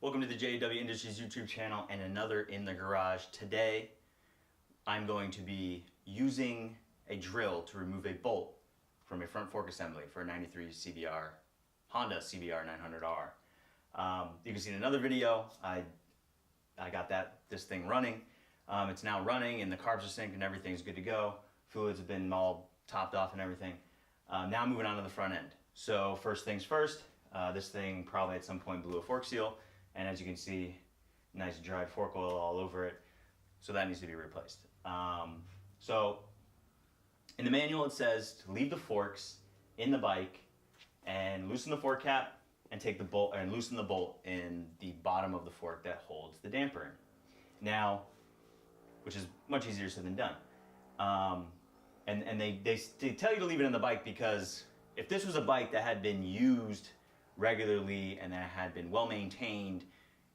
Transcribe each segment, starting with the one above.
Welcome to the JW Industries YouTube channel and another in the garage. Today I'm going to be using a drill to remove a bolt from a front fork assembly for a 93 CBR, Honda CBR 900R. You can see in another video I got this thing running. It's now running and the carbs are synced and everything's good to go. Fluids have been all topped off and everything. Now moving on to the front end. So first things first, this thing probably at some point blew a fork seal. And as you can see, nice dried fork oil all over it. So that needs to be replaced. So in the manual it says to leave the forks in the bike and loosen the fork cap and take the bolt and loosen the bolt in the bottom of the fork that holds the damper in. Now, which is much easier said than done. And they tell you to leave it in the bike because if this was a bike that had been used regularly and that had been well maintained,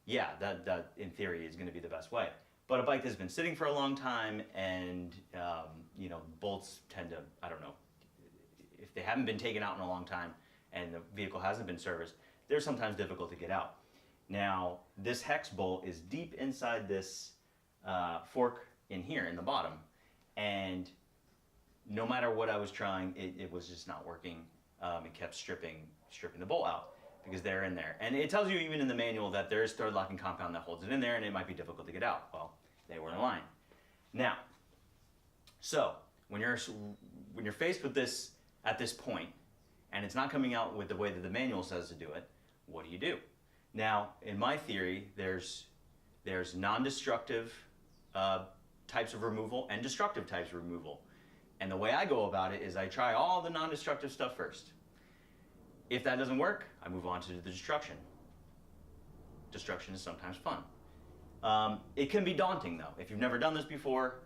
yeah, that in theory is going to be the best way. But a bike that's been sitting for a long time and you know, bolts tend to, I don't know, if they haven't been taken out in a long time and the vehicle hasn't been serviced, they're sometimes difficult to get out. Now this hex bolt is deep inside this fork in here in the bottom, and no matter what I was trying, it was just not working. It kept stripping the bolt out because they're in there. And it tells you even in the manual that there is third locking compound that holds it in there and it might be difficult to get out. Well, they were in line. Now, so when you're faced with this at this point and it's not coming out with the way that the manual says to do it, what do you do? Now, in my theory, there's non-destructive types of removal and destructive types of removal. And the way I go about it is I try all the non-destructive stuff first. If that doesn't work, I move on to the destruction. Destruction is sometimes fun. It can be daunting though. If you've never done this before,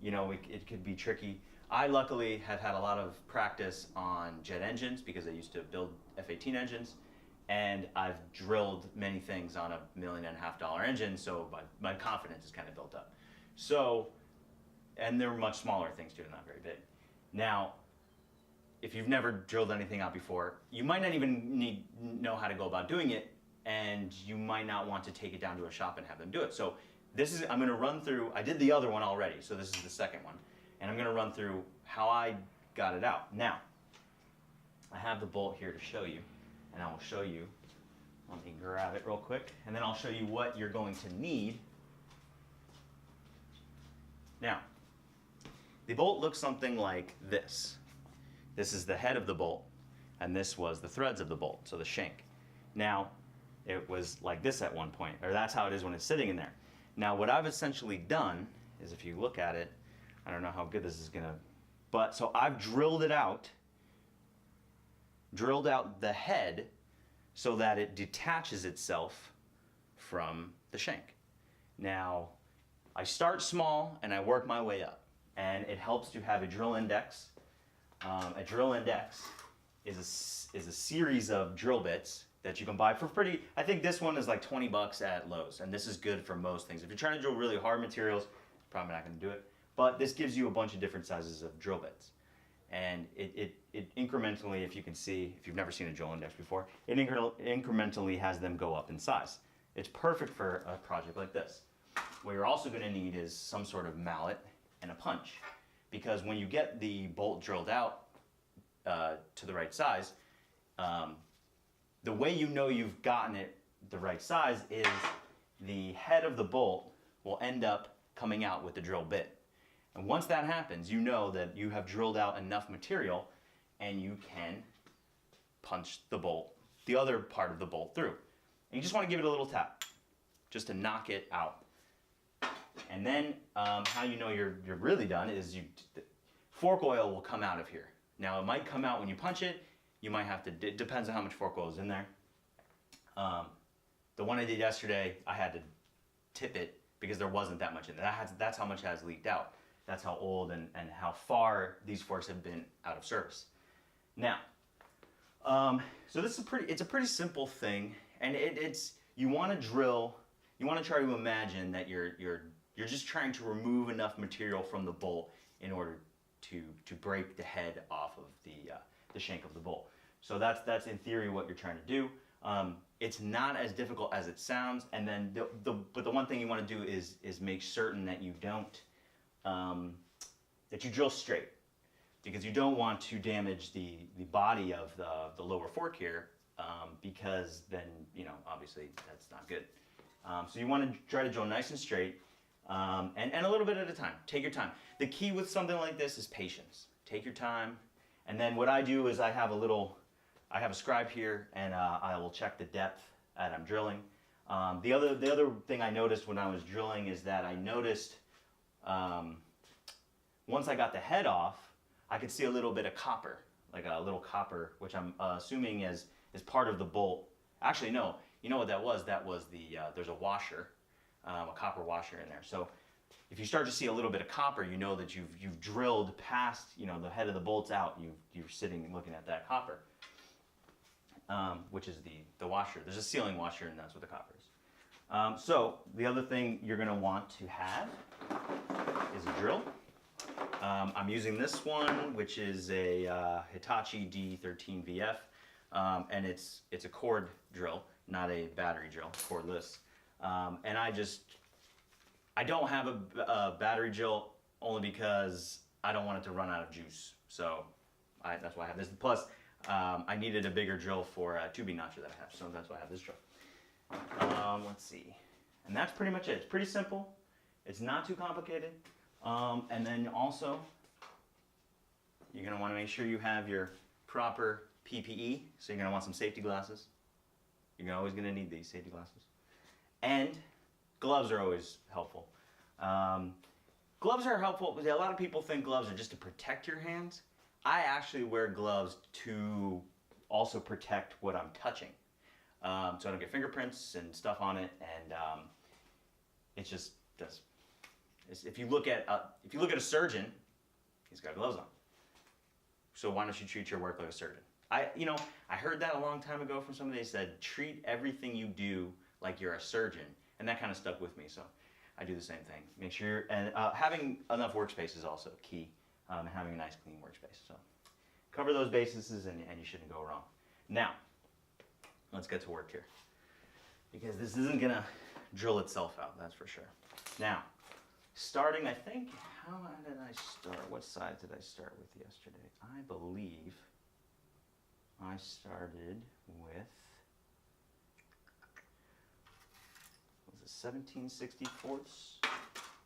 you know, it could be tricky. I luckily have had a lot of practice on jet engines because I used to build F-18 engines, and I've drilled many things on $1.5 million engine, so my confidence is kind of built up. So, and they're much smaller things too, not very big. Now, if you've never drilled anything out before, you might not even know how to go about doing it, and you might not want to take it down to a shop and have them do it. So I'm gonna run through, I did the other one already, so this is the second one. And I'm gonna run through how I got it out. Now, I have the bolt here to show you, and I will show you, let me grab it real quick, and then I'll show you what you're going to need. Now, the bolt looks something like this. This is the head of the bolt, and this was the threads of the bolt, so the shank. Now, it was like this at one point, or that's how it is when it's sitting in there. Now, what I've essentially done is, if you look at it, I don't know how good this is gonna, but so I've drilled out the head so that it detaches itself from the shank. Now, I start small and I work my way up, and it helps to have a drill index. A drill index is a series of drill bits that you can buy for pretty, I think this one is like 20 bucks at Lowe's, and this is good for most things. If you're trying to drill really hard materials, probably not gonna do it, but this gives you a bunch of different sizes of drill bits. And it incrementally, if you can see, if you've never seen a drill index before, it incrementally has them go up in size. It's perfect for a project like this. What you're also gonna need is some sort of mallet and a punch, because when you get the bolt drilled out to the right size, the way you know you've gotten it the right size is the head of the bolt will end up coming out with the drill bit. And once that happens, you know that you have drilled out enough material and you can punch the bolt, the other part of the bolt through. And you just want to give it a little tap, just to knock it out. And then how you know you're really done is fork oil will come out of here. Now it might come out when you punch it. You might have to, it depends on how much fork oil is in there. The one I did yesterday, I had to tip it because there wasn't that much in there. That's how much has leaked out. That's how old and how far these forks have been out of service. Now, so this is it's a pretty simple thing, and you want to drill, you want to try to imagine that you're just trying to remove enough material from the bolt in order to break the head off of the shank of the bolt. So that's in theory what you're trying to do. It's not as difficult as it sounds, and then but the one thing you want to do is make certain that you don't that you drill straight, because you don't want to damage the body of the lower fork here, because then, you know, obviously that's not good. So you want to try to drill nice and straight, and a little bit at a time. Take your time. The key with something like this is patience. Take your time, and then what I do is I have a scribe here, and I will check the depth that I'm drilling. The other thing I noticed when I was drilling is that I noticed once I got the head off, I could see a little bit of copper, like a little copper, which I'm assuming is part of the bolt. Actually, no. You know what that was? That was there's a washer, a copper washer in there. So if you start to see a little bit of copper, you know that you've drilled past, you know, the head of the bolt's out. You're sitting and looking at that copper, which is the washer. There's a sealing washer, and that's what the copper is. So the other thing you're going to want to have is a drill. I'm using this one, which is a Hitachi D13VF, and it's a cord drill, not a battery drill, cordless. And I don't have a battery drill only because I don't want it to run out of juice. So that's why I have this. Plus, I needed a bigger drill for a tubing notcher that I have, so that's why I have this drill. Let's see. And that's pretty much it. It's pretty simple. It's not too complicated. And then also, you're going to want to make sure you have your proper PPE. So you're going to want some safety glasses. You're always going to need these safety glasses. And gloves are always helpful. Gloves are helpful. A lot of people think gloves are just to protect your hands. I actually wear gloves to also protect what I'm touching. So I don't get fingerprints and stuff on it. And it's just does. If you look at a surgeon, he's got gloves on. So why don't you treat your work like a surgeon? I heard that a long time ago from somebody. They said treat everything you do like you're a surgeon, and that kind of stuck with me. So I do the same thing. Make sure and having enough workspace is also key. Having a nice clean workspace. So cover those bases, and you shouldn't go wrong. Now let's get to work here, because this isn't gonna drill itself out. That's for sure. Now. Starting, I think, how did I start? What side did I start with yesterday? I believe I started with, was it 17/64?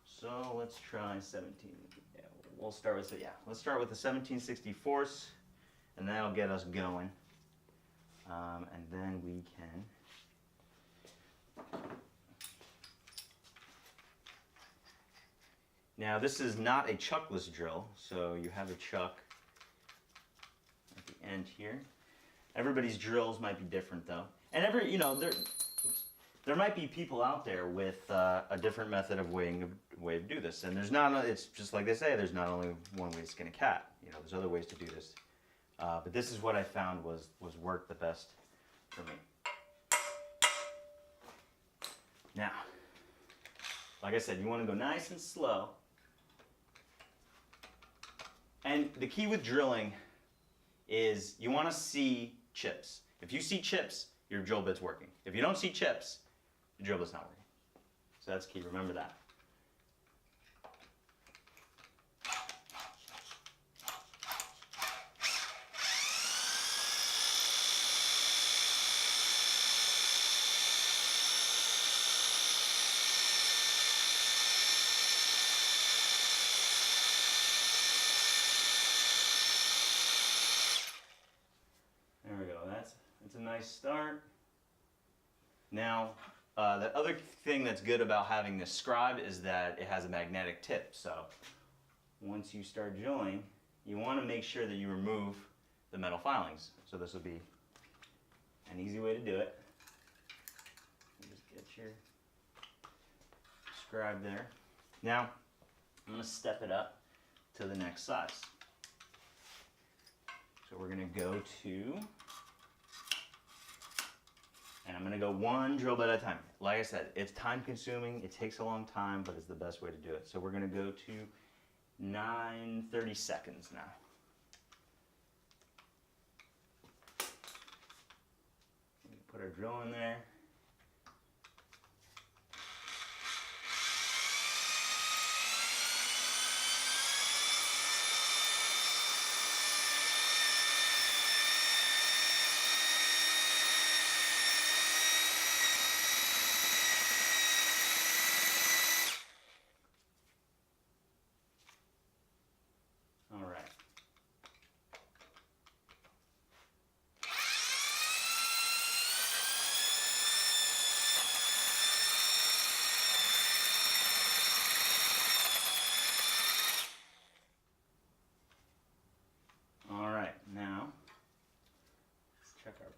So let's try 17. Yeah, we'll start with, let's start with the 17/64, and that'll get us going. And then we can now, this is not a chuckless drill, so you have a chuck at the end here. Everybody's drills might be different, though. And there might be people out there with a different method of way to do this. And it's just like they say, there's not only one way to skin a cat. There's other ways to do this. But this is what I found was worked the best for me. Now, like I said, you want to go nice and slow. And the key with drilling is you want to see chips. If you see chips, your drill bit's working. If you don't see chips, your drill bit's not working. So that's key. Remember that. It's a nice start. Now, the other thing that's good about having this scribe is that it has a magnetic tip. So once you start drilling, you want to make sure that you remove the metal filings. So this will be an easy way to do it. You just get your scribe there. Now, I'm going to step it up to the next size. So we're going to go to, and I'm going to go one drill bit at a time. Like I said, it's time consuming, it takes a long time, but it's the best way to do it. So we're going to go to 9:30 seconds now. Put our drill in there.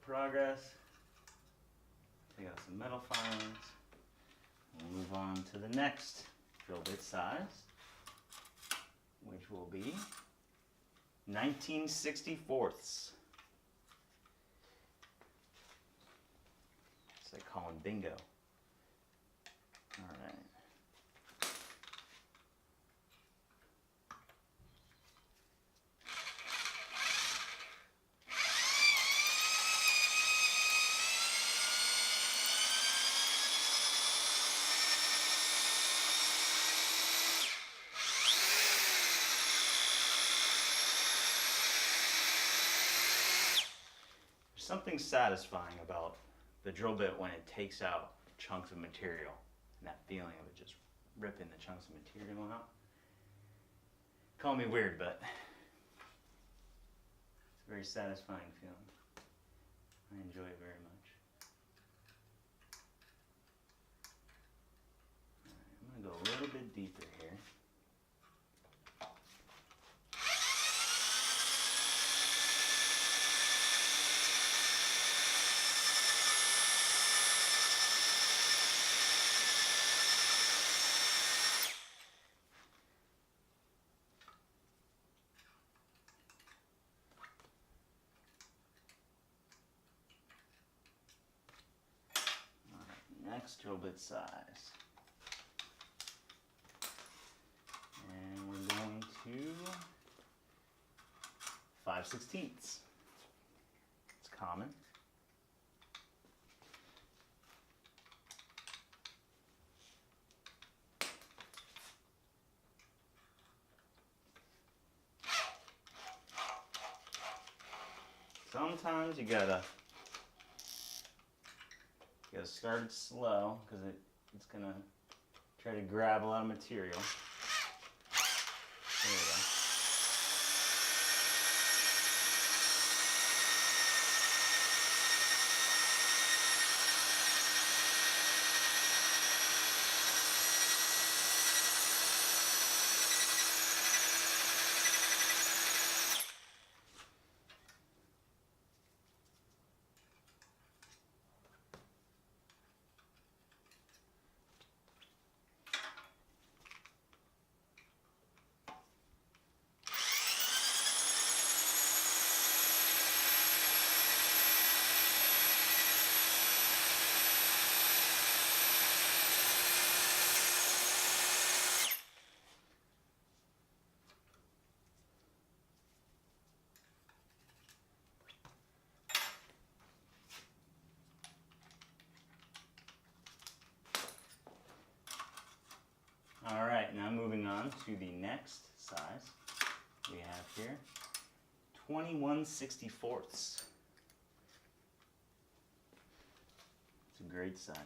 Progress. Take out some metal filings. We'll move on to the next drill bit size, which will be 19/64ths. It's like calling bingo. All right. Something satisfying about the drill bit when it takes out chunks of material, and that feeling of it just ripping the chunks of material out. Call me weird, but it's a very satisfying feeling. I enjoy it very much. All right, I'm going to go a little bit deeper here. Next drill bit size. And we're going to 5/16. It's common. Sometimes you gotta start it slow because it's gonna try to grab a lot of material. There we go. All right, now moving on to the next size we have here, 21/64. It's a great size.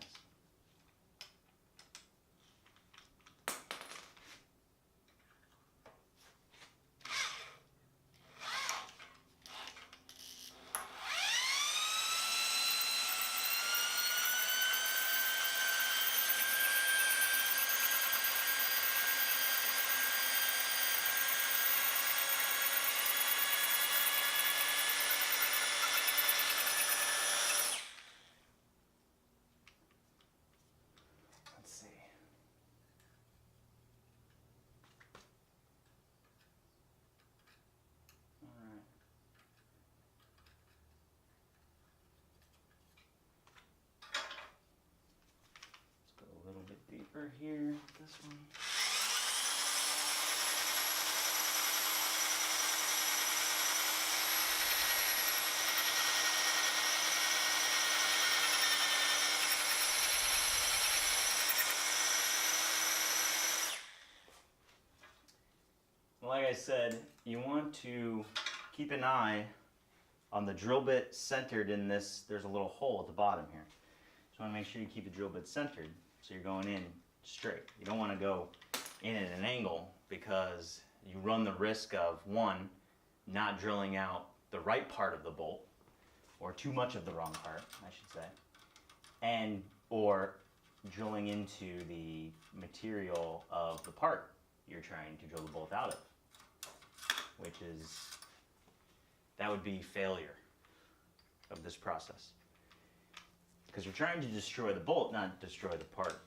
Deeper here, this one. I said, you want to keep an eye on the drill bit centered in this. There's a little hole at the bottom here. So you want to make sure you keep the drill bit centered so you're going in straight. You don't want to go in at an angle because you run the risk of, one, not drilling out the right part of the bolt, or too much of the wrong part, I should say, and or drilling into the material of the part you're trying to drill the bolt out of, which is, that would be failure of this process. Because you're trying to destroy the bolt, not destroy the part.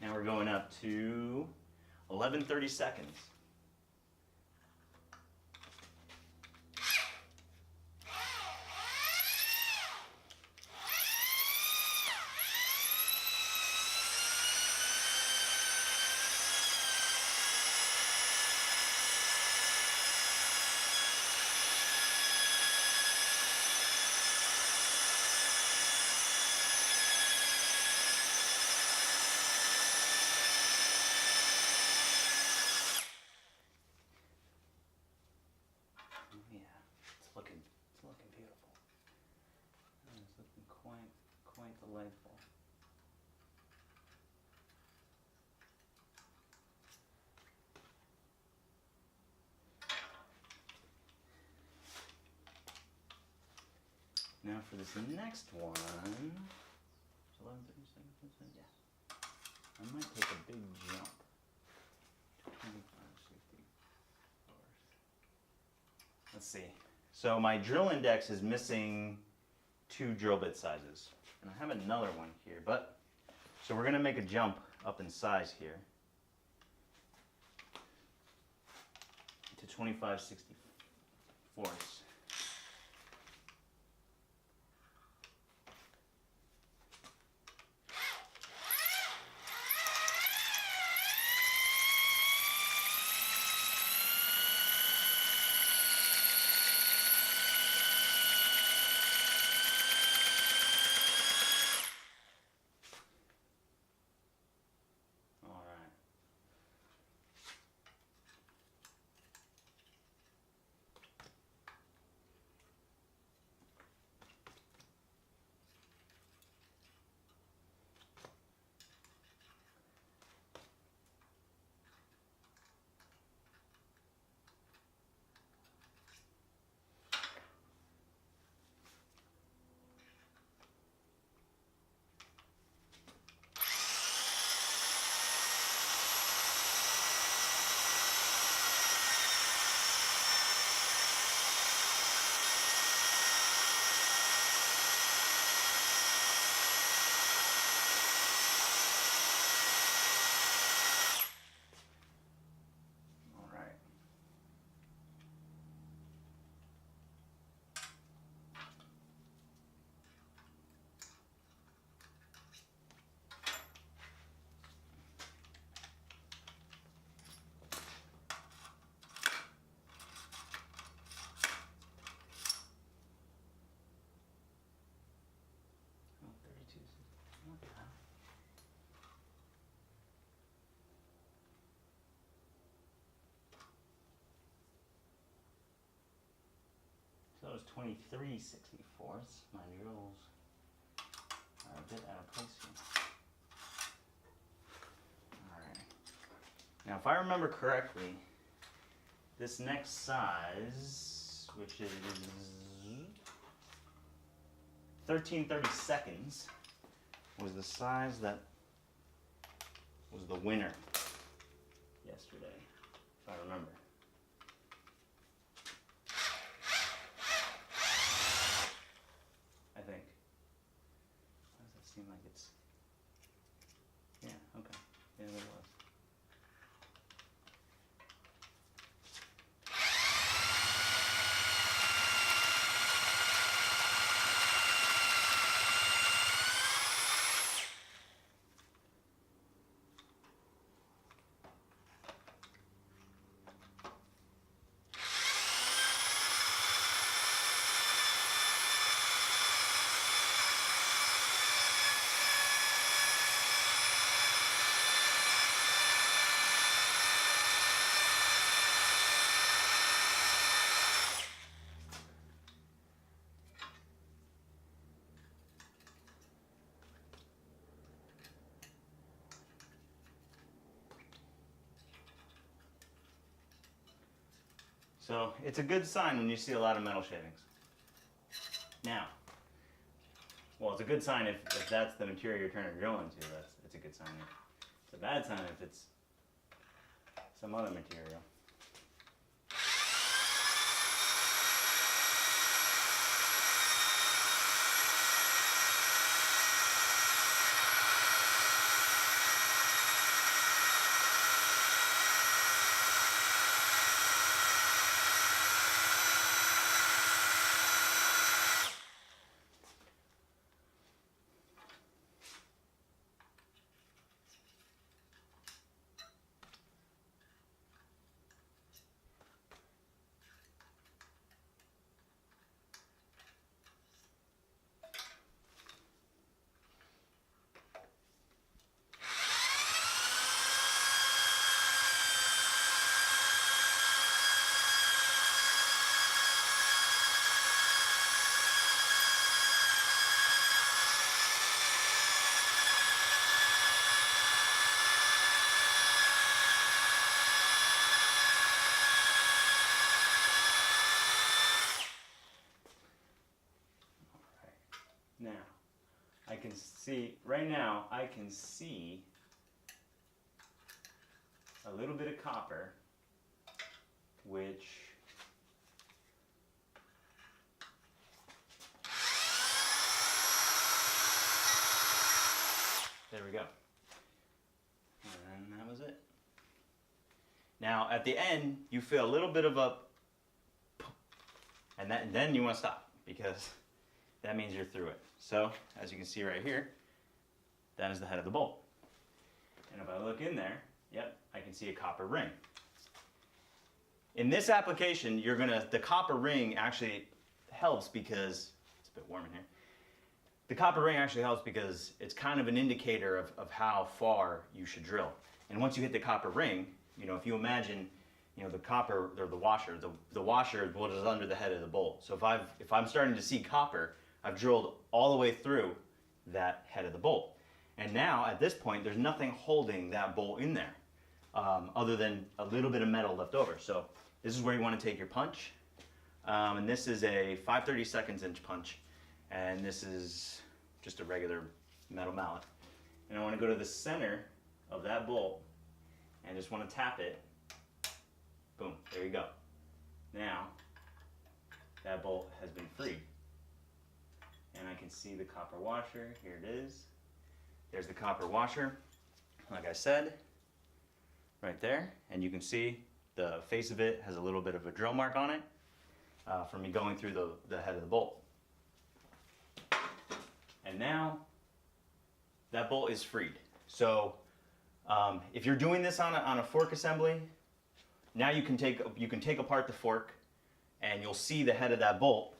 Now we're going up to 11:30 seconds. It's looking beautiful. It's looking quite delightful. Now for this next one, 11:30 seconds. Yeah, I might take a big jump to 25/64. Let's see. So my drill index is missing 2 drill bit sizes. And I have another one here, but, so we're gonna make a jump up in size here to 25/64. So it was 23/64. My drills are a bit out of place here. Alright. Now if I remember correctly, this next size, which is 13/30 seconds, was the size that was the winner yesterday, if I remember. I think. Why does that seem like it's... Yeah, okay. Yeah, there was. So it's a good sign when you see a lot of metal shavings. Now, well, it's a good sign if that's the material you're trying to drill into. It's a good sign. It's a bad sign if it's some other material. Now, I can see, right now, I can see a little bit of copper, which there we go. And that was it. Now, at the end, you feel a little bit of a, and then you want to stop because that means you're through it. So, as you can see right here, that is the head of the bolt. And if I look in there, yep, I can see a copper ring. In this application, the copper ring actually helps because, it's a bit warm in here. The copper ring actually helps because it's kind of an indicator of how far you should drill. And once you hit the copper ring, if you imagine, the copper, or the washer is what is under the head of the bolt. So if I'm starting to see copper, I've drilled all the way through that head of the bolt. And now, at this point, there's nothing holding that bolt in there other than a little bit of metal left over. So this is where you want to take your punch. And this is a 5/32 inch punch. And this is just a regular metal mallet. And I want to go to the center of that bolt and just want to tap it. Boom, there you go. Now, that bolt has been freed. And I can see the copper washer. Here it is. There's the copper washer, like I said, right there. And you can see the face of it has a little bit of a drill mark on it from me going through the head of the bolt. And now that bolt is freed. So if you're doing this on a fork assembly, now you can take apart the fork and you'll see the head of that bolt,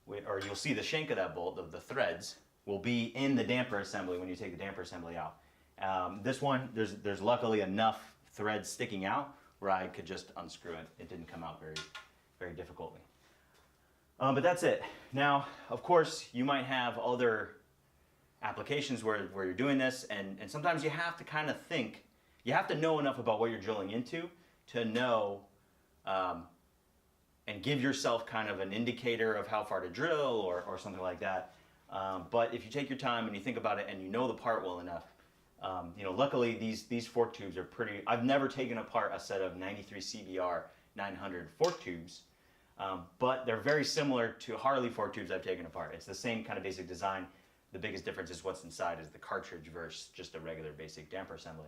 or you'll see the shank of that bolt, the threads, will be in the damper assembly when you take the damper assembly out. This one, there's luckily enough threads sticking out where I could just unscrew it. It didn't come out very, very difficultly. But that's it. Now, of course, you might have other applications where you're doing this, and sometimes you have to kind of think, you have to know enough about what you're drilling into to know and give yourself kind of an indicator of how far to drill or something like that. But if you take your time and you think about it and you know the part well enough, luckily these fork tubes are pretty. I've never taken apart a set of 93 CBR 900 fork tubes, but they're very similar to Harley fork tubes I've taken apart. It's the same kind of basic design. The biggest difference is what's inside is the cartridge versus just a regular basic damper assembly.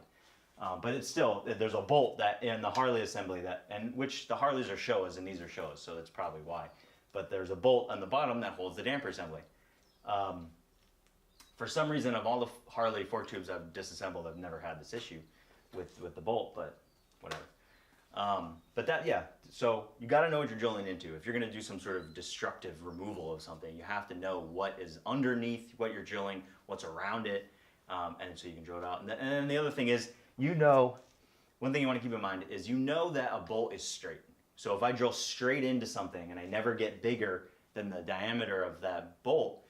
But it's still, there's a bolt that in the Harley assembly which the Harleys are Showas and these are Showas, so that's probably why. But there's a bolt on the bottom that holds the damper assembly. For some reason, of all the Harley fork tubes I've disassembled, I've never had this issue with the bolt, but whatever. So you got to know what you're drilling into. If you're going to do some sort of destructive removal of something, you have to know what is underneath what you're drilling, what's around it, and so you can drill it out. And then the other thing is, one thing you want to keep in mind is that a bolt is straight. So if I drill straight into something and I never get bigger than the diameter of that bolt,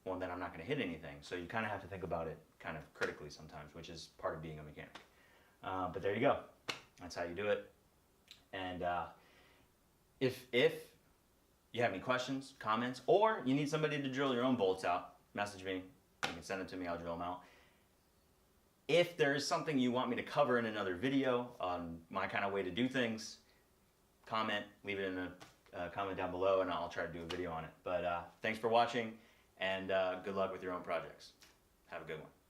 well, then I'm not going to hit anything. So you kind of have to think about it kind of critically sometimes, which is part of being a mechanic. But there you go. That's how you do it. And If you have any questions, comments, or you need somebody to drill your own bolts out, message me. You can send them to me. I'll drill them out. If there is something you want me to cover in another video on my kind of way to do things, comment, leave it in a comment down below, and I'll try to do a video on it. But thanks for watching, and good luck with your own projects. Have a good one.